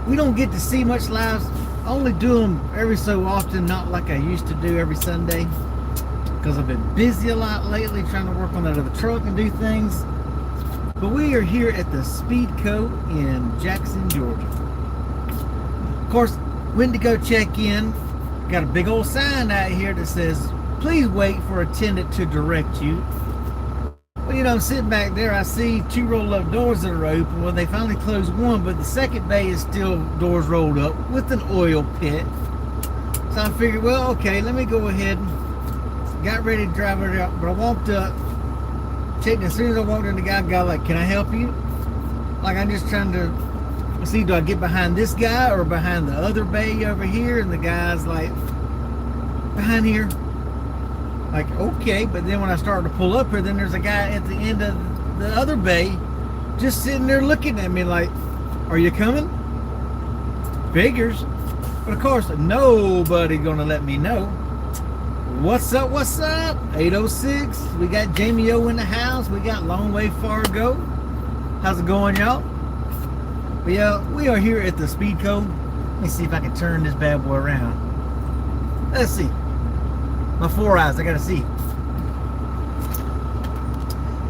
we don't get to see much lives. I only do them every so often, not like I used to do every Sunday, because I've been busy a lot lately trying to work on that other truck and do things. But we are here at the Speedco in Jackson, Georgia. Of course, went to go check in. Got a big old sign out here that says, please wait for attendant to direct you. Well, you know, I'm sitting back there, I see 2 roll-up doors that are open. Well, they finally closed one, but the second bay is still doors rolled up with an oil pit. So I figured, well, okay, let me go ahead. Got ready to drive it out, but I walked up, checked, as soon as I walked in, the guy got like, can I help you? Like, I'm just trying to see, do I get behind this guy or behind the other bay over here? And the guy's like, behind here. Like, okay, but then when I started to pull up here, then there's a guy at the end of the other bay just sitting there looking at me like, are you coming? Figures. But of course, nobody gonna let me know. What's up, what's up? 806, we got Jamie O in the house, we got Long Way Fargo. How's it going, y'all? But yeah, we are here at the Speedco. Let me see if I can turn this bad boy around. Let's see. My 4 eyes, I gotta see.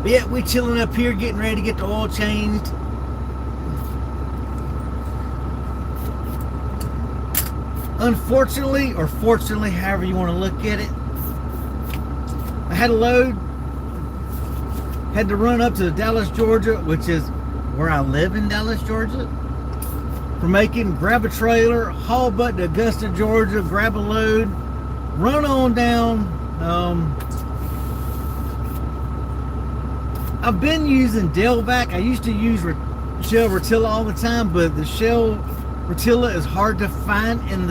But yeah, we chilling up here, getting ready to get the oil changed. Unfortunately, or fortunately, however you want to look at it, I had a load, had to run up to Dallas, Georgia, which is where I live in Dallas, Georgia, for Macon, grab a trailer, haul butt to Augusta, Georgia, grab a load, run on down. I've been using Delvac. I used to use Shell Rotilla all the time, but the Shell Rotilla is hard to find in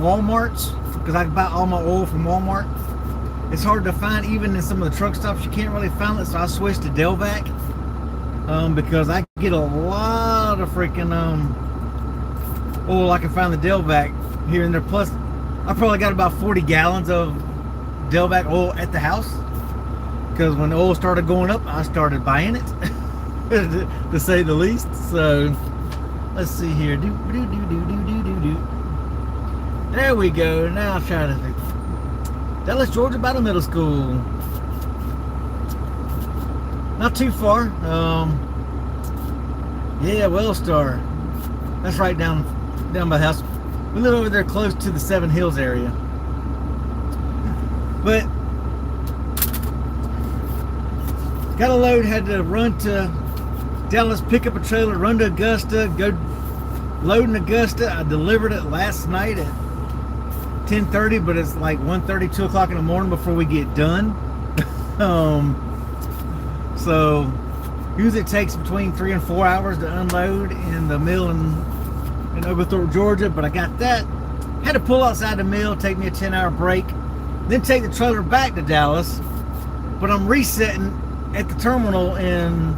Walmarts, because I buy all my oil from Walmart. It's hard to find even in some of the truck stops. You can't really find it, so I switched to Delvac because I get a lot of freaking oil. I can find the Delvac here and there. Plus, I probably got about 40 gallons of Delvac oil at the house, because when the oil started going up, I started buying it, to say the least. So let's see here. There we go. Now I'm trying to think. Dallas, Georgia, by the middle school. Not too far. Yeah, Wellstar. That's right down by the house. We live over there close to the Seven Hills area. But got a load, had to run to Dallas, pick up a trailer, run to Augusta, go load in Augusta. I delivered it last night at 10:30, but it's like 1:30, 2 o'clock in the morning before we get done. So usually it takes between 3 and 4 hours to unload in the mill in Oglethorpe, Georgia, but I got that. Had to pull outside the mill, take me a 10-hour break, then take the trailer back to Dallas. But I'm resetting at the terminal in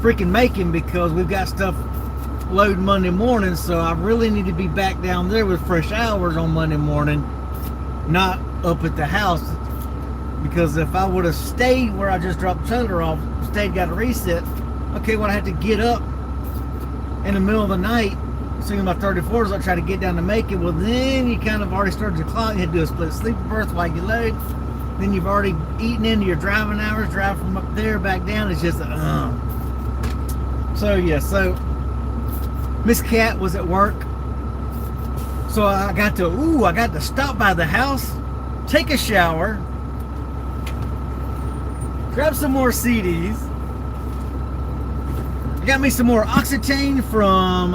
freaking Macon, because we've got stuff loading Monday morning, so I really need to be back down there with fresh hours on Monday morning, not up at the house. Because if I would have stayed where I just dropped the trailer off, got a reset, okay, well, I had to get up in the middle of the night, swinging my 34s, I try to get down to Macon. Well, then you kind of already started your clock. You had to do a split sleeper berth while you load. Then you've already eaten into your driving hours, drive from up there back down. It's just so yeah, so Miss Cat was at work, so I got to stop by the house, take a shower, grab some more CDs. I got me some more Oxytane from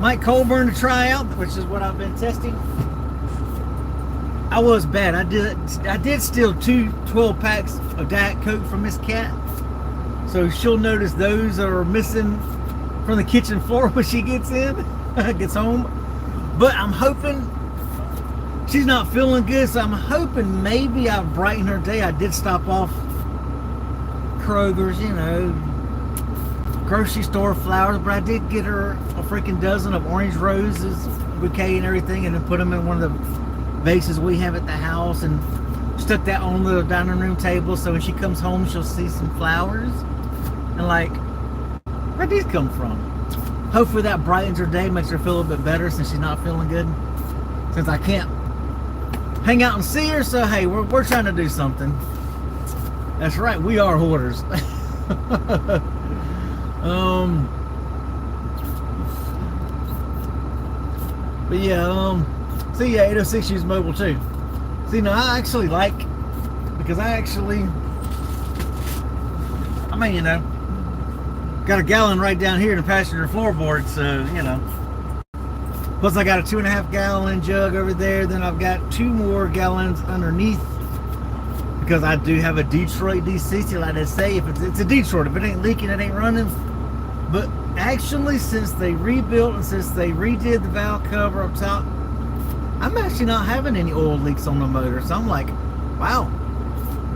Mike Colburn to try out, which is what I've been testing. I was bad. I did steal 2 12-packs of Diet Coke from Miss Cat, so she'll notice those are missing from the kitchen floor when she gets home. But I'm hoping she's not feeling good, so I'm hoping maybe I've brightened her day. I did stop off Kroger's, grocery store flowers, but I did get her a freaking dozen of orange roses, bouquet and everything, and then put them in one of the vases we have at the house, and stuck that on the dining room table, so when she comes home she'll see some flowers and like, where'd these come from? hopefully that brightens her day, makes her feel a little bit better since she's not feeling good. Since I can't hang out and see her, so hey, we're trying to do something. That's right, we are hoarders. But yeah, see, yeah, 806 use mobile too. See, now I actually like, because I mean, you know, got a gallon right down here in the passenger floorboard, so, you know. Plus I got a 2.5 gallon jug over there, then I've got 2 more gallons underneath, because I do have a Detroit D60, like I say, if it's a Detroit, if it ain't leaking, it ain't running. But actually, since they rebuilt and since they redid the valve cover up top, I'm actually not having any oil leaks on the motor. So I'm like, wow.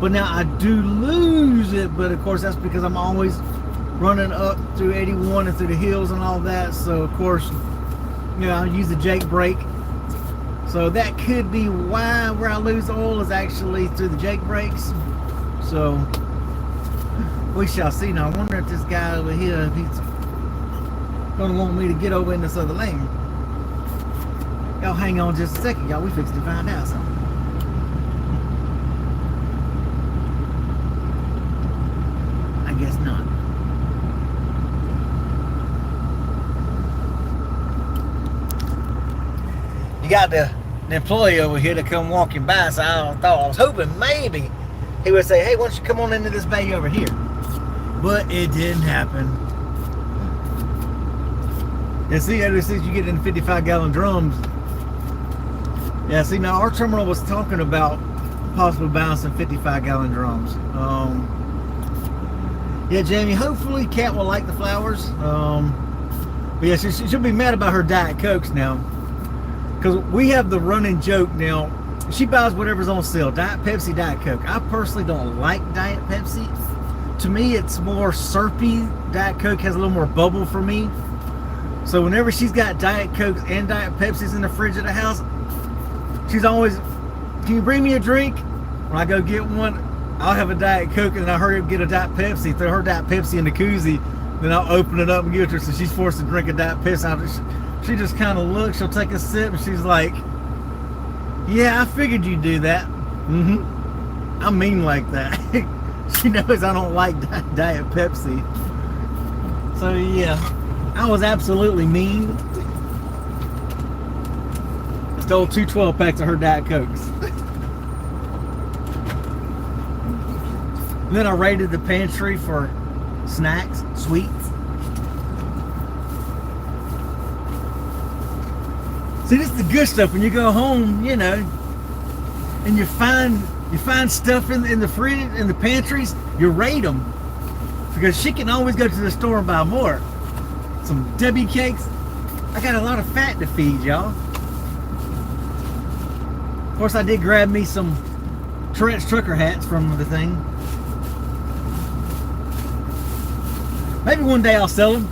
But now I do lose it, but of course that's because I'm always running up through 81 and through the hills and all that. So of course, you know, I use the Jake brake. So that could be why where I lose oil is actually through the Jake brakes. So we shall see. Now I wonder if this guy over here, if he's gonna want me to get over in this other lane. Y'all hang on just a second, y'all. We fixed to find out something. I guess not. You got the employee over here to come walking by, so I was hoping maybe he would say, hey, why don't you come on into this bay over here? But it didn't happen. And see, you get in 55 gallon drums. Yeah, see, now our terminal was talking about possibly balancing 55 gallon drums. Yeah, Jamie, hopefully Kat will like the flowers. But yeah, she'll be mad about her Diet Cokes now. Because we have the running joke now. She buys whatever's on sale. Diet Pepsi, Diet Coke. I personally don't like Diet Pepsi. To me, it's more syrupy. Diet Coke has a little more bubble for me. So whenever she's got Diet Cokes and Diet Pepsis in the fridge of the house, she's always, can you bring me a drink? When I go get one, I'll have a Diet Coke and I'll hurry up and get a Diet Pepsi, throw her Diet Pepsi in the koozie, then I'll open it up and give it to her, so she's forced to drink a Diet Pepsi. She just kind of looks, she'll take a sip and she's like, yeah, I figured you'd do that. I'm mean like that. She knows I don't like Diet Pepsi. So yeah, I was absolutely mean. Stole 2 12-packs of her Diet Cokes. And then I raided the pantry for snacks, sweets. See, this is the good stuff. When you go home, you know, and you find stuff in the fridge, in the pantries, you raid them. Because she can always go to the store and buy more. Some Debbie cakes. I got a lot of fat to feed, y'all. Of course, I did grab me some Tourette's trucker hats from the thing. Maybe one day I'll sell them.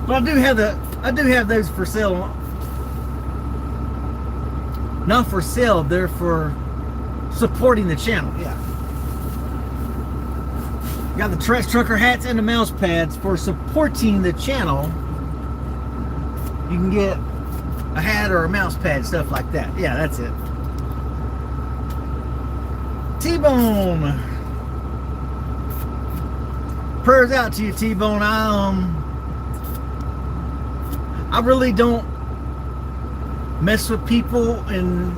But I do have those for sale. Not for sale, they're for supporting the channel. Yeah. Got the Tourette's trucker hats and the mouse pads for supporting the channel. You can get a hat or a mouse pad, stuff like that. Yeah, that's it. T-Bone. Prayers out to you, T-Bone. I really don't mess with people, and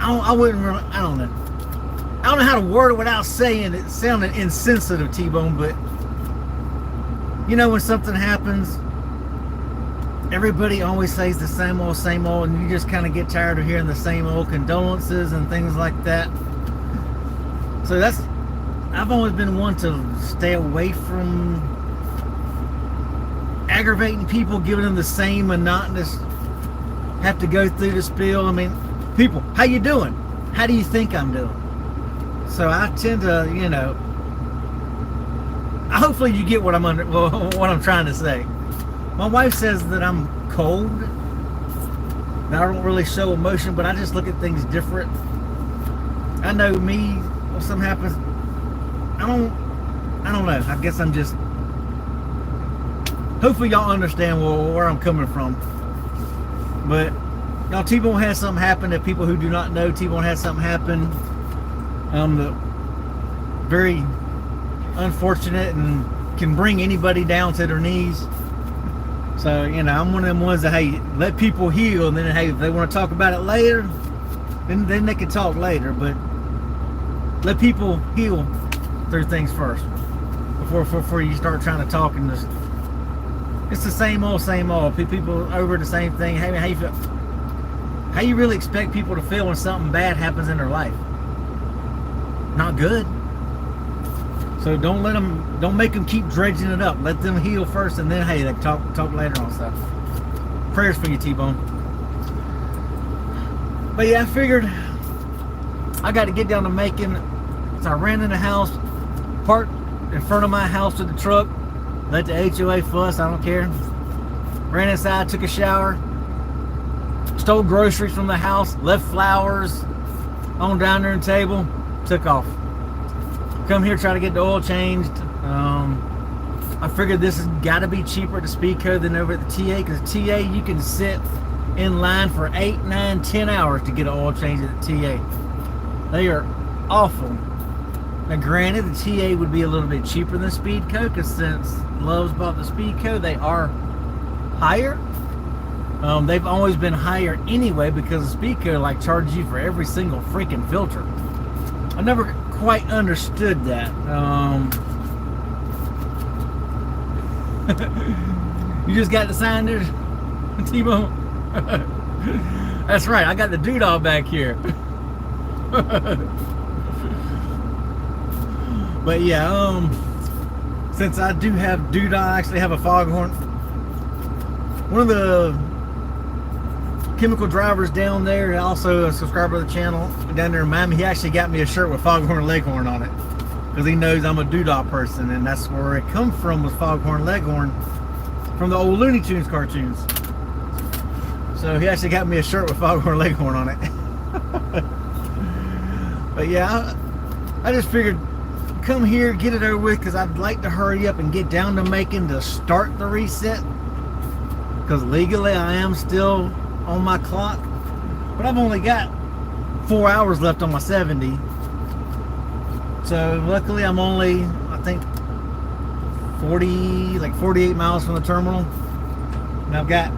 I don't know how to word it without saying it sounding insensitive, T-Bone, but you know, when something happens, everybody always says the same old, and you just kind of get tired of hearing the same old condolences and things like that. So I've always been one to stay away from aggravating people, giving them the same monotonous, have to go through the spiel. I mean, people, how you doing? How do you think I'm doing? So I tend to, you know, hopefully you get what I'm trying to say. My wife says that I'm cold, and I don't really show emotion, but I just look at things different. I know me, when something happens, I don't know. I guess I'm just hopefully y'all understand where I'm coming from. But y'all, T-Bone had something happen. To people who do not know, T-Bone had something happen. Very unfortunate and can bring anybody down to their knees. So, you know, I'm one of them ones that, hey, let people heal, and then, hey, if they want to talk about it later, then they can talk later. But let people heal through things first before you start trying to talk. And just, it's the same old. People over the same thing. Hey, man, how you feel? How you really expect people to feel when something bad happens in their life? Not good. So don't make them keep dredging it up. Let them heal first, and then, hey, they talk later on stuff. Prayers for you, T-Bone. But yeah, I figured I got to get down to Macon. So I ran in the house, parked in front of my house with the truck, let the HOA fuss, I don't care. Ran inside, took a shower, stole groceries from the house, left flowers on down there on the table, took off. Come here, try to get the oil changed. I figured this has got to be cheaper at the Speedco than over at the TA, because TA you can sit in line for 8, 9, 10 hours to get an oil change at the TA. They are awful. Now granted, the TA would be a little bit cheaper than Speedco, because since Love's bought the Speedco, they are higher. They've always been higher anyway, because the Speedco like charges you for every single freaking filter. I never quite understood that. You just got the sign there, T-Bone? That's right, I got the doodle back here. But yeah, since I do have doodle, I actually have a foghorn. One of the chemical drivers down there, also a subscriber of the channel down there in Miami, he actually got me a shirt with Foghorn Leghorn on it, because he knows I'm a doodah person, and that's where it come from, was Foghorn Leghorn, from the old Looney Tunes cartoons. So he actually got me a shirt with Foghorn Leghorn on it. But yeah, I just figured come here, get it over with, because I'd like to hurry up and get down to Macon to start the reset, because legally I am still on my clock, but I've only got 4 hours left on my 70. So luckily I'm only, I think, 48 miles from the terminal, and I've got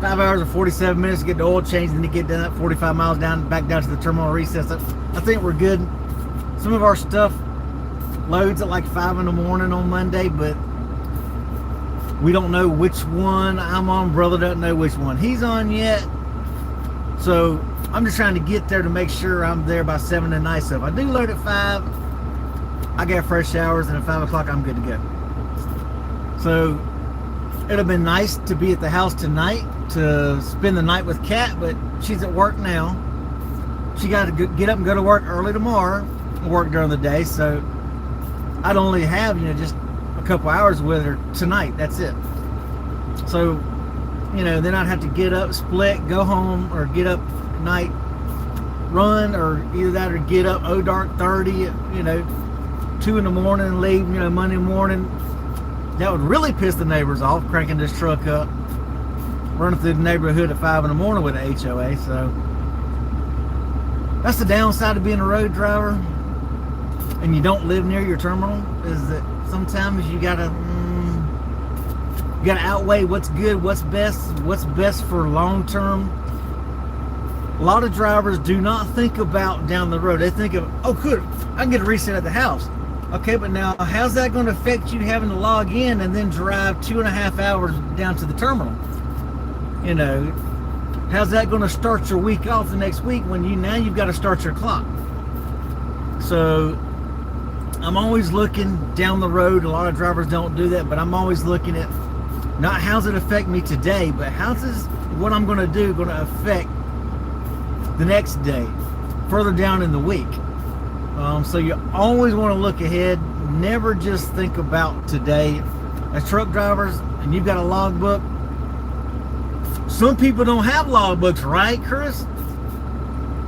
5 hours and 47 minutes to get the oil changed, and to get down that 45 miles back down to the terminal recess. I think we're good. Some of our stuff loads at like 5 in the morning on Monday, but we don't know which one I'm on. Brother doesn't know which one he's on yet. So I'm just trying to get there to make sure I'm there by 7 tonight. So if I do load at 5, I get fresh showers, and at 5 o'clock I'm good to go. So it'd have been nice to be at the house tonight to spend the night with Kat, but she's at work now. She got to get up and go to work early tomorrow, work during the day. So I'd only have, just a couple hours with her tonight. That's it. So, then I'd have to get up, split, go home, or get up night, run, or either that or get up dark 30, 2 in the morning and leave, Monday morning. That would really piss the neighbors off, cranking this truck up, running through the neighborhood at 5 in the morning with an HOA. So that's the downside of being a road driver and you don't live near your terminal, is that sometimes you gotta outweigh what's good, what's best for long term. A lot of drivers do not think about down the road. They think of, oh good, I can get a reset at the house. Okay, but now how's that going to affect you having to log in and then drive 2.5 hours down to the terminal? How's that going to start your week off the next week when you've got to start your clock? So I'm always looking down the road. A lot of drivers don't do that, but I'm always looking at not how's it affect me today, but how's this, what I'm going to do, going to affect the next day, further down in the week. So you always want to look ahead, never just think about today. As truck drivers, and you've got a logbook, some people don't have logbooks, right, Chris?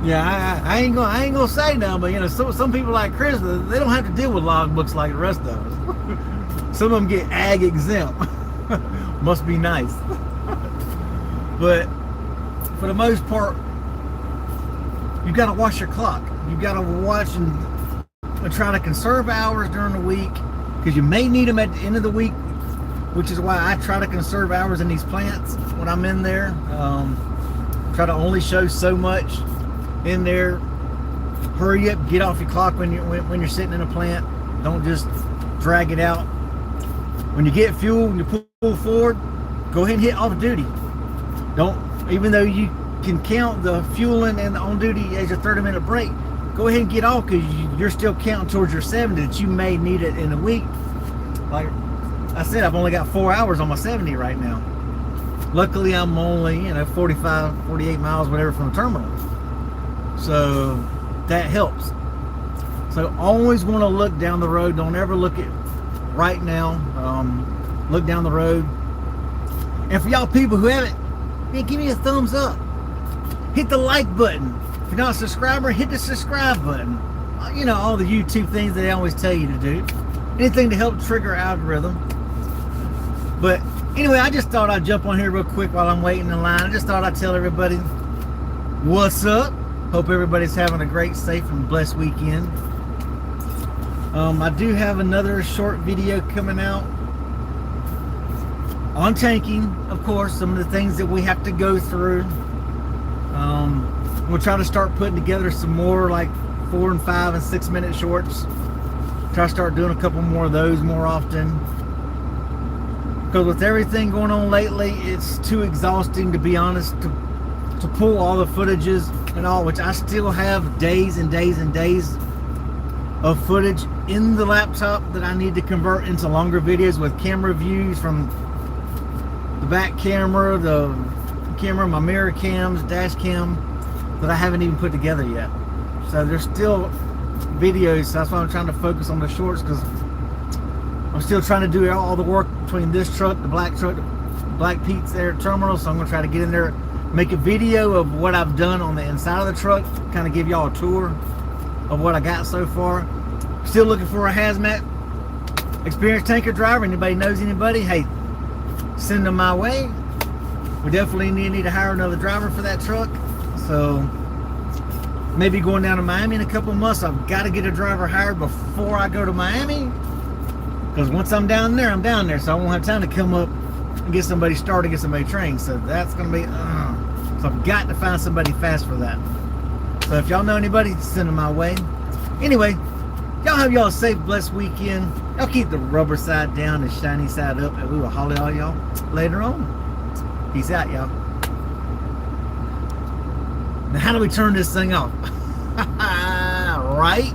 Yeah, I ain't gonna say no, but some people like Chris, they don't have to deal with logbooks like the rest of us. Some of them get ag exempt. Must be nice. But for the most part, you've got to watch your clock. You've got to watch and try to conserve hours during the week, because you may need them at the end of the week, which is why I try to conserve hours in these plants when I'm in there. Try to only show so much in there. Hurry up, get off your clock when you're sitting in a plant. Don't just drag it out. When you get fuel and you pull forward, go ahead and hit off duty. Don't, even though you can count the fueling and the on duty as your 30-minute break, go ahead and get off, because you're still counting towards your 70 that you may need it in a week. Like I said, I've only got 4 hours on my 70 right now. Luckily, I'm only 45, 48 miles, whatever, from the terminal. So that helps. So always want to look down the road. Don't ever look at right now. Look down the road. And for y'all people who haven't, man, give me a thumbs up. Hit the like button. If you're not a subscriber, hit the subscribe button. You know, all the YouTube things that they always tell you to do. Anything to help trigger algorithm. But anyway, I just thought I'd jump on here real quick while I'm waiting in line. I just thought I'd tell everybody what's up. Hope everybody's having a great, safe, and blessed weekend. I do have another short video coming out on tanking, of course, some of the things that we have to go through. We'll try to start putting together some more like 4 and 5 and 6 minute shorts. Try to start doing a couple more of those more often. Because with everything going on lately, it's too exhausting, to be honest, to pull all the footages and all, which I still have days and days and days of footage in the laptop that I need to convert into longer videos with camera views from the back camera, the camera, my mirror cams, dash cam, that I haven't even put together yet. So there's still videos. So that's why I'm trying to focus on the shorts, because I'm still trying to do all the work between this truck, the Black Pete's there terminal. So I'm going to try to get in there, make a video of what I've done on the inside of the truck, kind of give y'all a tour of what I got so far. Still looking for a hazmat experienced tanker driver. Anybody knows anybody, hey, send them my way. We definitely need to hire another driver for that truck. So maybe going down to Miami in a couple months. I've got to get a driver hired before I go to Miami, because once I'm down there, I'm down there. So I won't have time to come up and get somebody started, get somebody trained. So that's going to be, so I've got to find somebody fast for that. So if y'all know anybody, send them my way. Anyway, y'all have y'all a safe, blessed weekend. Y'all keep the rubber side down and shiny side up, and we will holler at all y'all later on. Peace out, y'all. Now, how do we turn this thing off? Right?